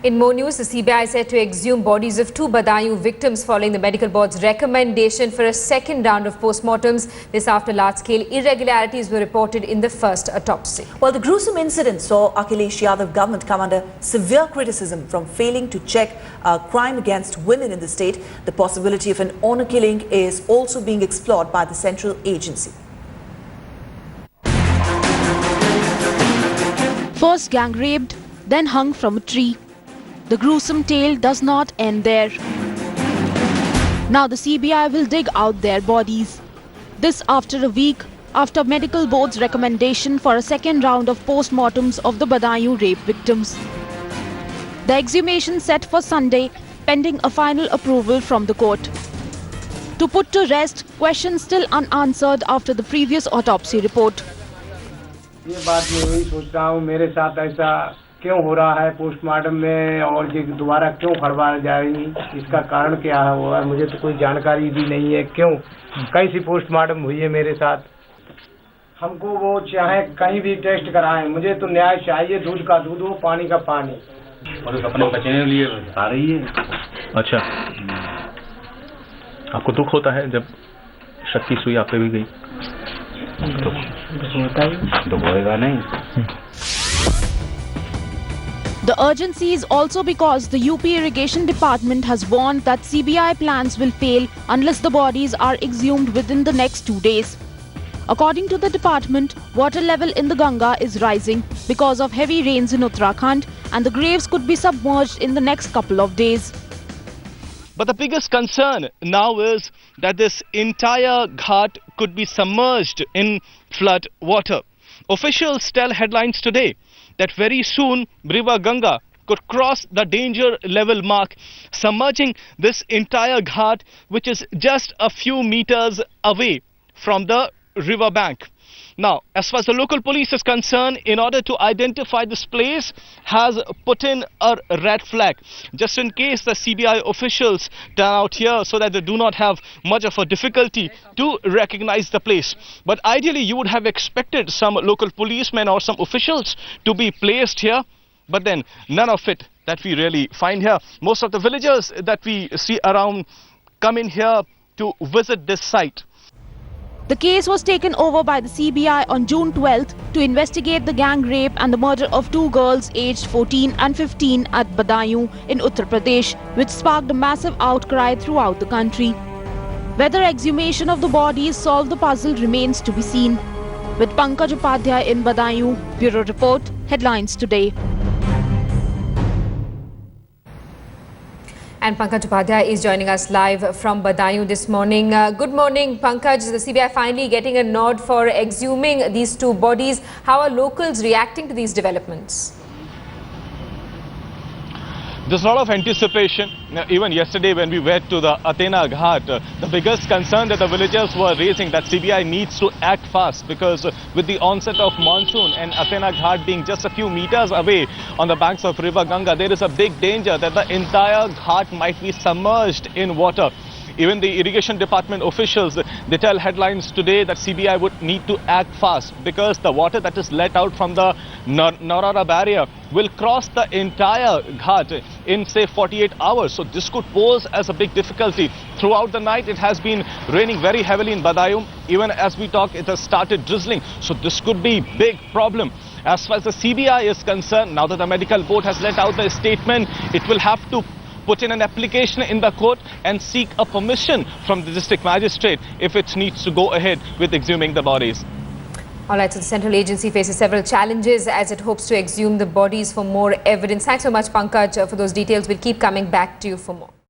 In more news, the CBI is set to exhume bodies of two Badaयूं victims following the medical board's recommendation for a second round of postmortems. This after large-scale irregularities were reported in the first autopsy. Well, the gruesome incident saw Akhilesh Yadav government come under severe criticism from failing to check crime against women in the state. The possibility of an honor killing is also being explored by the central agency. First gang raped, then hung from a tree. The gruesome tale does not end there. Now the CBI will dig out their bodies. This after a week after medical board's recommendation for a second round of postmortems of the Badaयूं rape victims. The exhumation set for Sunday, pending a final approval from the court. To put to rest questions still unanswered after the previous autopsy report. ये बात मैं वही सोच रहा हूँ, मेरे साथ ऐसा क्यों हो रहा है पोस्टमार्टम में और ये दोबारा क्यों करवाया जाएगी, इसका कारण क्या है और मुझे तो कोई जानकारी भी नहीं है। क्यों कैसी पोस्टमार्टम हुई है मेरे साथ। हमको वो चाहे कहीं भी टेस्ट कराएं, मुझे तो न्याय चाहिए। दूध का दूध हो, पानी का पानी। और अपने बचने के लिए बता रही है। अच्छा, आपको दुख होता है जब शक की सुई आप पे भी गई? दुख होएगा नहीं। The urgency is also because the UP Irrigation Department has warned that CBI plans will fail unless the bodies are exhumed within the next 2 days. According to the department, water level in the Ganga is rising because of heavy rains in Uttarakhand and the graves could be submerged in the next couple of days. But the biggest concern now is that this entire ghat could be submerged in flood water. Officials tell Headlines Today that very soon River Ganga could cross the danger level mark, submerging this entire ghat, which is just a few meters away from the river bank. Now, as far as the local police is concerned, in order to identify this place, has put in a red flag, just in case the CBI officials turn out here so that they do not have much of a difficulty to recognize the place. But ideally, you would have expected some local policemen or some officials to be placed here, but then none of it that we really find here. Most of the villagers that we see around come in here to visit this site. The case was taken over by the CBI on June 12th to investigate the gang rape and the murder of two girls aged 14 and 15 at Badaयूं in Uttar Pradesh, which sparked a massive outcry throughout the country. Whether exhumation of the bodies solve the puzzle remains to be seen. With Pankaj Upadhyay in Badaयूं, Bureau Report, Headlines Today. And Pankaj Upadhyay is joining us live from Badaयूं this morning. Good morning, Pankaj. The CBI finally getting a nod for exhuming these two bodies. How are locals reacting to these developments? There's a lot of anticipation. Even yesterday when we went to the Athena Ghat, the biggest concern that the villagers were raising that CBI needs to act fast, because with the onset of monsoon and Athena Ghat being just a few meters away on the banks of River Ganga, there is a big danger that the entire ghat might be submerged in water. Even the irrigation department officials, they tell Headlines Today that CBI would need to act fast because the water that is let out from the Narara barrier will cross the entire ghat in say 48 hours. So this could pose as a big difficulty. Throughout the night it has been raining very heavily in Badaयूं. Even as we talk, it has started drizzling. So this could be big problem. As far as the CBI is concerned, now that the medical board has let out the statement, it will have to put in an application in the court and seek a permission from the district magistrate if it needs to go ahead with exhuming the bodies. All right, so the central agency faces several challenges as it hopes to exhume the bodies for more evidence. Thanks so much, Pankaj, for those details. We'll keep coming back to you for more.